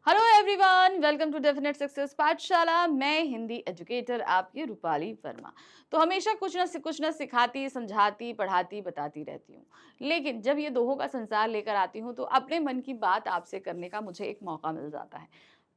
Hello everyone, welcome to definite success पाठशाला। मैं Hindi educator आपकी रूपाली वर्मा। तो हमेशा कुछ ना सिखाती, समझाती, पढ़ाती, बताती रहती हूँ। लेकिन जब ये दोहों का संसार लेकर आती हूँ तो अपने मन की बात आपसे करने का मुझे एक मौका मिल जाता है।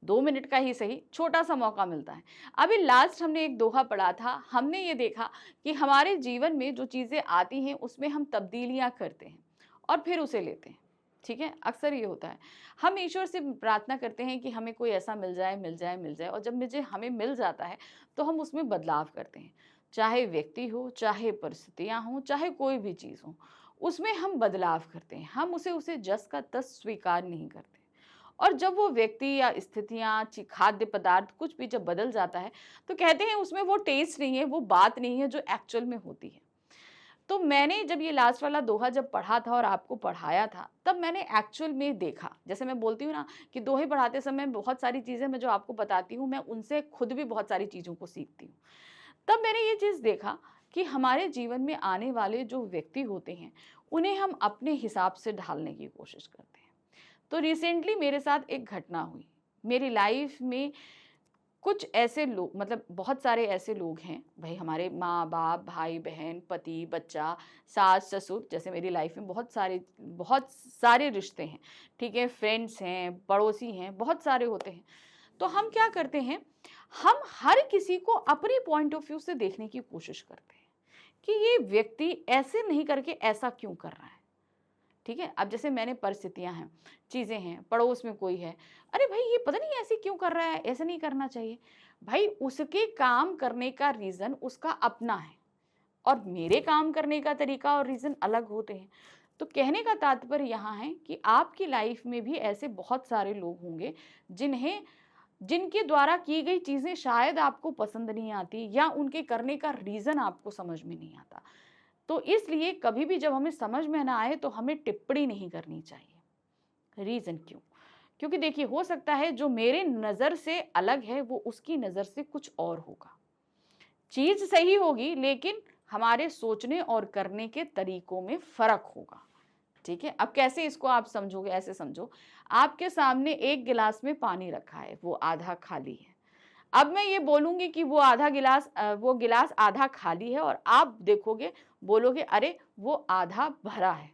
2 मिनट का ही सही, छोटा सा मौका मिलता है। अभी लास्ट हमने एक दोहा पढ़ा था। हमने ये देखा कि हमारे जीवन में जो चीज़ें आती हैं उसमें हम तब्दीलियाँ करते हैं और फिर उसे लेते हैं। ठीक है, अक्सर ये होता है। हम ईश्वर से प्रार्थना करते हैं कि हमें कोई ऐसा मिल जाए, मिल जाए, मिल जाए, और जब मुझे हमें मिल जाता है तो हम उसमें बदलाव करते हैं। चाहे व्यक्ति हो, चाहे परिस्थितियाँ हों, चाहे कोई भी चीज़ हो, उसमें हम बदलाव करते हैं। हम उसे जस का तस स्वीकार नहीं करते। और जब वो व्यक्ति या स्थितियाँ, खाद्य पदार्थ कुछ भी जब बदल जाता है तो कहते हैं उसमें वो टेस्ट नहीं है, वो बात नहीं है जो एक्चुअल में होती है। तो मैंने जब ये लास्ट वाला दोहा जब पढ़ा था और आपको पढ़ाया था, तब मैंने एक्चुअल में देखा। जैसे मैं बोलती हूँ ना कि दोहे पढ़ाते समय बहुत सारी चीज़ें मैं जो आपको बताती हूँ, मैं उनसे खुद भी बहुत सारी चीज़ों को सीखती हूँ। तब मैंने ये चीज़ देखा कि हमारे जीवन में आने वाले जो व्यक्ति होते हैं, उन्हें हम अपने हिसाब से ढालने की कोशिश करते हैं। तो रिसेंटली मेरे साथ एक घटना हुई। मेरी लाइफ में कुछ ऐसे लोग, मतलब बहुत सारे ऐसे लोग हैं भाई, हमारे माँ बाप, भाई बहन, पति, बच्चा, सास ससुर, जैसे मेरी लाइफ में बहुत सारे रिश्ते हैं। ठीक है, फ्रेंड्स हैं, पड़ोसी हैं, बहुत सारे होते हैं। तो हम क्या करते हैं, हम हर किसी को अपने पॉइंट ऑफ व्यू से देखने की कोशिश करते हैं कि ये व्यक्ति ऐसे नहीं करके ऐसा क्यों कर रहा है। ठीक है, अब जैसे मैंने परिस्थितियां हैं, चीज़ें हैं, पड़ोस में कोई है, अरे भाई ये पता नहीं ऐसे क्यों कर रहा है, ऐसे नहीं करना चाहिए। भाई उसके काम करने का रीज़न उसका अपना है और मेरे काम करने का तरीका और रीज़न अलग होते हैं। तो कहने का तात्पर्य यहाँ है कि आपकी लाइफ में भी ऐसे बहुत सारे लोग होंगे जिनके द्वारा की गई चीज़ें शायद आपको पसंद नहीं आती या उनके करने का रीज़न आपको समझ में नहीं आता। तो इसलिए कभी भी जब हमें समझ में ना आए तो हमें टिप्पणी नहीं करनी चाहिए। रीज़न क्यों? क्योंकि देखिए, हो सकता है जो मेरे नज़र से अलग है वो उसकी नज़र से कुछ और होगा। चीज़ सही होगी लेकिन हमारे सोचने और करने के तरीकों में फ़र्क होगा। ठीक है, अब कैसे इसको आप समझोगे, ऐसे समझो, आपके सामने एक गिलास में पानी रखा है, वो आधा खाली है। अब मैं ये बोलूँगी कि वो गिलास आधा खाली है और आप देखोगे, बोलोगे अरे वो आधा भरा है।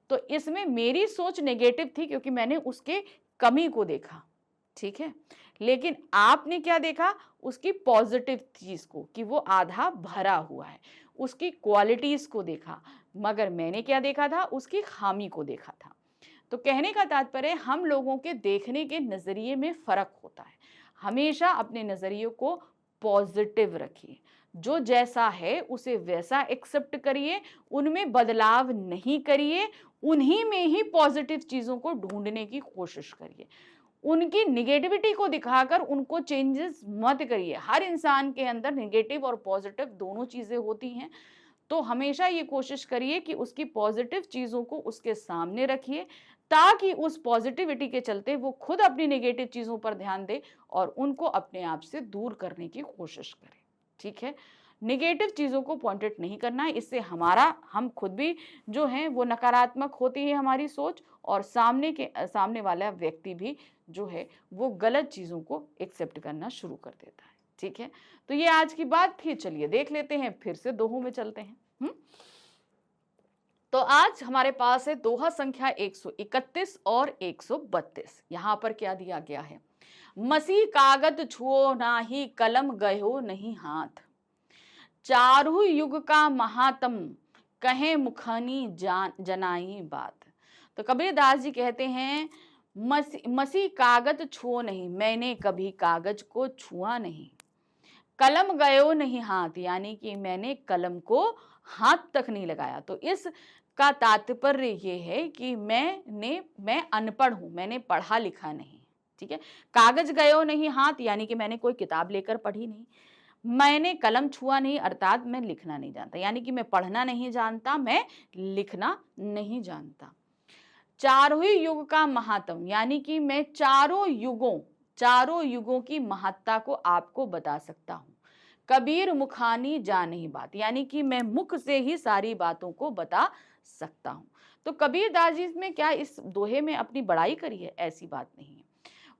तो इसमें मेरी सोच नेगेटिव थी क्योंकि मैंने उसके कमी को देखा। ठीक है, लेकिन आपने क्या देखा, उसकी पॉजिटिव चीज़ को कि वो आधा भरा हुआ है, उसकी क्वालिटीज़ को देखा। मगर मैंने क्या देखा था, उसकी खामी को देखा था। तो कहने का तात्पर्य, हम लोगों के देखने के नज़रिए में फ़र्क होता है। हमेशा अपने नज़रिए को पॉजिटिव रखिए, जो जैसा है उसे वैसा एक्सेप्ट करिए, उनमें बदलाव नहीं करिए, उन्हीं में ही पॉजिटिव चीज़ों को ढूंढने की कोशिश करिए। उनकी निगेटिविटी को दिखाकर उनको चेंजेस मत करिए। हर इंसान के अंदर निगेटिव और पॉजिटिव दोनों चीज़ें होती हैं। तो हमेशा ये कोशिश करिए कि उसकी पॉजिटिव चीज़ों को उसके सामने रखिए, ताकि उस पॉजिटिविटी के चलते वो खुद अपनी नेगेटिव चीज़ों पर ध्यान दे और उनको अपने आप से दूर करने की कोशिश करे। ठीक है, नेगेटिव चीज़ों को पॉइंटेड नहीं करना है, इससे हम खुद भी जो हैं वो नकारात्मक होती है हमारी सोच, और सामने वाला व्यक्ति भी जो है वो गलत चीज़ों को एक्सेप्ट करना शुरू कर देता है। ठीक है, तो ये आज की बात थी। चलिए देख लेते हैं, फिर से दोहों में चलते हैं। तो आज हमारे पास है दोहा संख्या 131 और 132। यहां पर क्या दिया गया है, मसी कागज छुओ नाही, कलम गयो नहीं हाथ, चारु युग का महात्म, कहे मुखनी जनाई बात। तो कबीरदास जी कहते हैं, मसी कागज छुओ नहीं, मैंने कभी कागज को छुआ नहीं, कलम गयो नहीं हाथ, यानी कि मैंने कलम को हाथ तक नहीं लगाया। तो इस का तात्पर्य ये है कि मैं अनपढ़ हूं, मैंने पढ़ा लिखा नहीं। ठीक है, कागज गयो नहीं हाथ, यानी कि मैंने कोई किताब लेकर पढ़ी नहीं। मैंने कलम छुआ नहीं, अर्थात मैं लिखना नहीं जानता, यानी कि मैं पढ़ना नहीं जानता, मैं लिखना नहीं जानता। चारों ही युग का महात्म, यानी कि मैं चारों युगों की महत्ता को आपको बता सकता हूं। कबीर मुखानी जानी बात, यानी कि मैं मुख से ही सारी बातों को बता सकता हूं। तो कबीरदास जी में क्या इस दोहे में अपनी बड़ाई करी है? ऐसी बात नहीं है।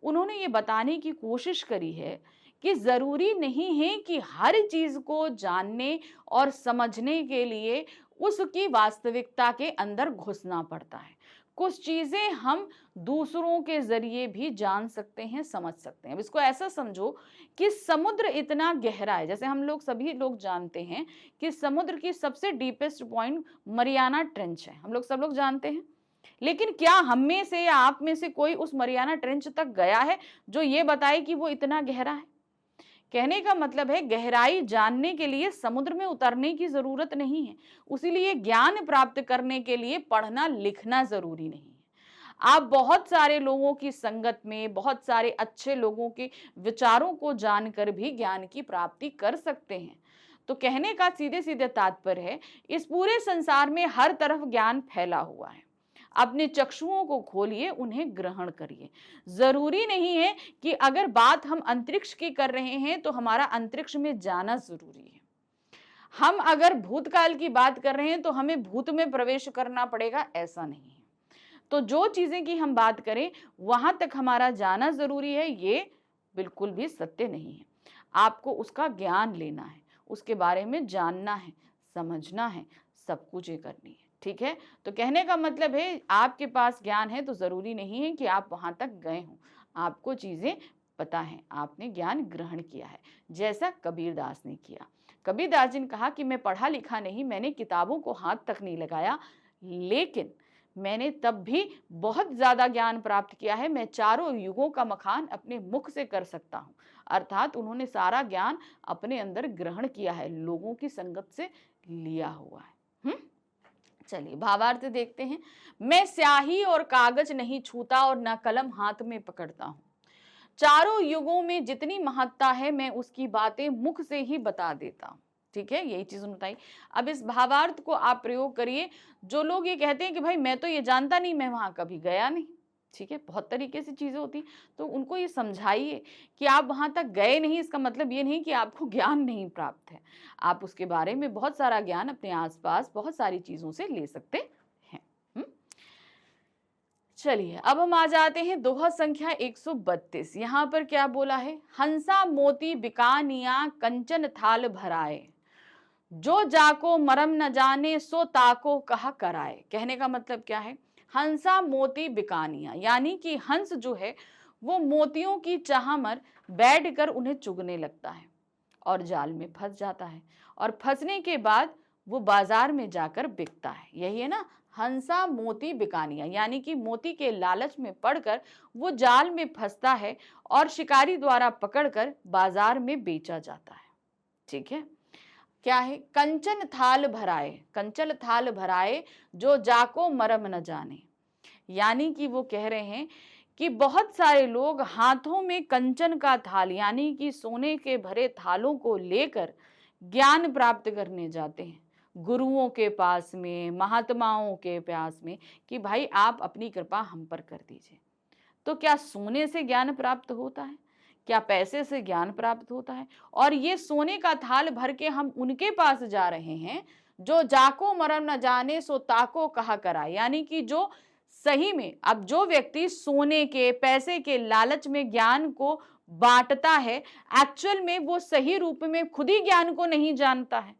उन्होंने ये बताने की कोशिश करी है कि जरूरी नहीं है कि हर चीज को जानने और समझने के लिए उसकी वास्तविकता के अंदर घुसना पड़ता है। कुछ चीजें हम दूसरों के जरिए भी जान सकते हैं, समझ सकते हैं। अब इसको ऐसा समझो कि समुद्र इतना गहरा है, जैसे हम लोग सभी लोग जानते हैं कि समुद्र की सबसे डीपेस्ट पॉइंट मरियाना ट्रेंच है, हम लोग सब लोग जानते हैं। लेकिन क्या हम में से या आप में से कोई उस मरियाना ट्रेंच तक गया है जो ये बताए कि वो इतना गहरा है? कहने का मतलब है गहराई जानने के लिए समुद्र में उतरने की जरूरत नहीं है। उसीलिए ज्ञान प्राप्त करने के लिए पढ़ना लिखना जरूरी नहीं है। आप बहुत सारे लोगों की संगत में, बहुत सारे अच्छे लोगों के विचारों को जानकर भी ज्ञान की प्राप्ति कर सकते हैं। तो कहने का सीधे सीधे तात्पर्य है, इस पूरे संसार में हर तरफ ज्ञान फैला हुआ है। अपने चक्षुओं को खोलिए, उन्हें ग्रहण करिए। जरूरी नहीं है कि अगर बात हम अंतरिक्ष की कर रहे हैं तो हमारा अंतरिक्ष में जाना जरूरी है। हम अगर भूतकाल की बात कर रहे हैं तो हमें भूत में प्रवेश करना पड़ेगा, ऐसा नहीं है। तो जो चीजें की हम बात करें वहां तक हमारा जाना जरूरी है, ये बिल्कुल भी सत्य नहीं है। आपको उसका ज्ञान लेना है, उसके बारे में जानना है, समझना है, सब कुछ ये करनी है। ठीक है, तो कहने का मतलब है आपके पास ज्ञान है तो जरूरी नहीं है कि आप वहां तक गए हो। आपको चीजें पता है, आपने ज्ञान ग्रहण किया है, जैसा कबीरदास ने किया। कबीरदास जी ने कहा कि मैं पढ़ा लिखा नहीं, मैंने किताबों को हाथ तक नहीं लगाया, लेकिन मैंने तब भी बहुत ज्यादा ज्ञान प्राप्त किया है। मैं चारों युगों का मखान अपने मुख से कर सकता हूँ। अर्थात उन्होंने सारा ज्ञान अपने अंदर ग्रहण किया है, लोगों की संगत से लिया हुआ है। चलिए भावार्थ देखते हैं। मैं स्याही और कागज नहीं छूता और न कलम हाथ में पकड़ता हूं। चारों युगों में जितनी महत्ता है मैं उसकी बातें मुख से ही बता देता हूं। ठीक है, यही चीज बताई। अब इस भावार्थ को आप प्रयोग करिए। जो लोग ये कहते हैं कि भाई मैं तो ये जानता नहीं, मैं वहां कभी गया नहीं, ठीक है, बहुत तरीके से चीजें होती, तो उनको ये समझाइए कि आप वहां तक गए नहीं, इसका मतलब ये नहीं कि आपको ज्ञान नहीं प्राप्त है। आप उसके बारे में बहुत सारा ज्ञान अपने आसपास बहुत सारी चीजों से ले सकते हैं। चलिए अब हम आ जाते हैं दोहा संख्या 132। यहाँ पर क्या बोला है? हंसा मोती बिकानिया कंचन थाल भराए, जो जाको मरम न जाने सो ताको कहा कराए। कहने का मतलब क्या है? हंसा मोती बिकानिया, यानी कि हंस जो है वो मोतियों की चाह में बैठकर उन्हें चुगने लगता है और जाल में फंस जाता है, और फंसने के बाद वो बाजार में जाकर बिकता है। यही है ना, हंसा मोती बिकानिया, यानी कि मोती के लालच में पड़कर वो जाल में फंसता है और शिकारी द्वारा पकड़कर बाजार में बेचा जाता है। ठीक है, क्या है? कंचन थाल भराए, कंचन थाल भराए, जो जाको मरम न जाने। यानी कि वो कह रहे हैं कि बहुत सारे लोग हाथों में कंचन का थाल यानी कि सोने के भरे थालों को लेकर ज्ञान प्राप्त करने जाते हैं गुरुओं के पास में, महात्माओं के पास में, कि भाई आप अपनी कृपा हम पर कर दीजिए। तो क्या सोने से ज्ञान प्राप्त होता है? क्या पैसे से ज्ञान प्राप्त होता है? और ये सोने का थाल भर के हम उनके पास जा रहे हैं जो जाको मरम न जाने सो ताको कहा कराए, यानी कि जो सही में, अब जो व्यक्ति सोने के पैसे के लालच में ज्ञान को बांटता है, एक्चुअल में वो सही रूप में खुद ही ज्ञान को नहीं जानता है।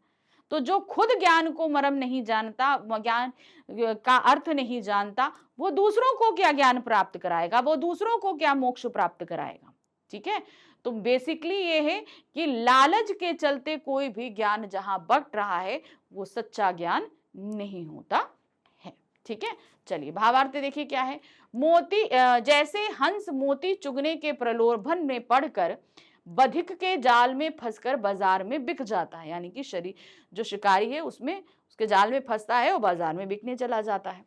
तो जो खुद ज्ञान को मरम नहीं जानता, ज्ञान का अर्थ नहीं जानता, वो दूसरों को क्या ज्ञान प्राप्त कराएगा, वो दूसरों को क्या मोक्ष प्राप्त कराएगा। ठीक है, तो बेसिकली ये है कि लालच के चलते कोई भी ज्ञान जहां बट रहा है वो सच्चा ज्ञान नहीं होता है। ठीक है, चलिए भावार्थ देखिए क्या है। मोती जैसे हंस मोती चुगने के प्रलोभन में पड़कर बधिक के जाल में फंसकर बाजार में बिक जाता है, यानी कि शरीर जो शिकारी है उसमें उसके जाल में फंसता है और बाजार में बिकने चला जाता है।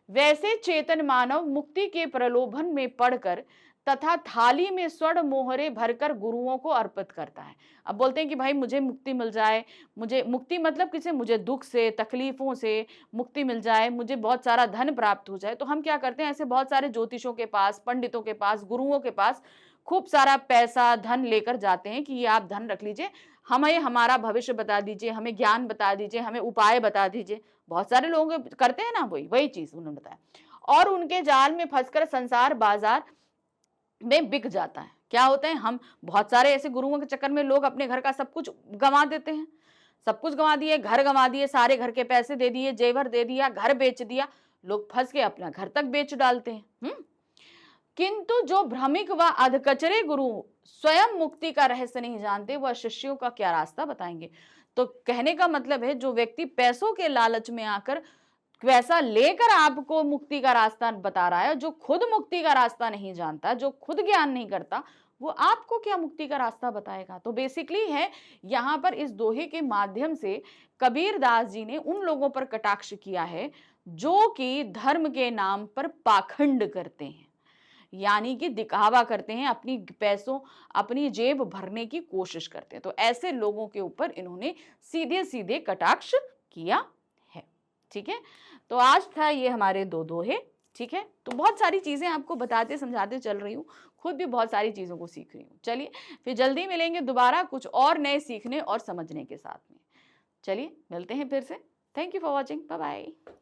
वैसे चेतन मानव मुक्ति के प्रलोभन में पड़कर तथा थाली में स्वर्ण मोहरे भरकर गुरुओं को अर्पित करता है। अब बोलते हैं कि भाई मुझे मुक्ति मिल जाए, मुझे मुक्ति मतलब किसे, मुझे दुख से तकलीफों से मुक्ति मिल जाए, मुझे बहुत सारा धन प्राप्त हो जाए। तो हम क्या करते हैं, ऐसे बहुत सारे ज्योतिषों के पास, पंडितों के पास, गुरुओं के पास खूब सारा पैसा धन लेकर जाते हैं कि ये आप धन रख लीजिए, हमें हमारा भविष्य बता दीजिए, हमें ज्ञान बता दीजिए, हमें उपाय बता दीजिए। बहुत सारे लोग करते हैं ना, वही चीज उन्होंने बताया। और उनके जाल में फंसकर संसार बाजार में बिक जाता है। क्या होता है, हम बहुत सारे ऐसे गुरुओं के चक्कर में लोग अपने घर का सब कुछ गंवा देते हैं। सब कुछ गंवा दिए, घर गंवा दिए, सारे घर के पैसे दे दिए, जेवर दे दिया, घर बेच दिया, लोग फंस के अपना घर तक बेच डालते हैं। किंतु जो भ्रमिक व अधकचरे गुरु स्वयं मुक्ति का रहस्य नहीं जानते, वह शिष्यों का क्या रास्ता बताएंगे। तो कहने का मतलब है, जो व्यक्ति पैसों के लालच में आकर पैसा लेकर आपको मुक्ति का रास्ता बता रहा है, जो खुद मुक्ति का रास्ता नहीं जानता, जो खुद ज्ञान नहीं करता, वो आपको क्या मुक्ति का रास्ता बताएगा। तो बेसिकली है, यहाँ पर इस दोहे के माध्यम से कबीर दास जी ने उन लोगों पर कटाक्ष किया है जो कि धर्म के नाम पर पाखंड करते हैं, यानी कि दिखावा करते हैं, अपनी पैसों, अपनी जेब भरने की कोशिश करते हैं। तो ऐसे लोगों के ऊपर इन्होंने सीधे सीधे कटाक्ष किया है। ठीक है, तो आज था ये हमारे दो दोहे। ठीक है, तो बहुत सारी चीजें आपको बताते समझाते चल रही हूँ, खुद भी बहुत सारी चीजों को सीख रही हूँ। चलिए फिर जल्दी मिलेंगे दोबारा कुछ और नए सीखने और समझने के साथ में। चलिए मिलते हैं फिर से। Thank you for watching, bye bye.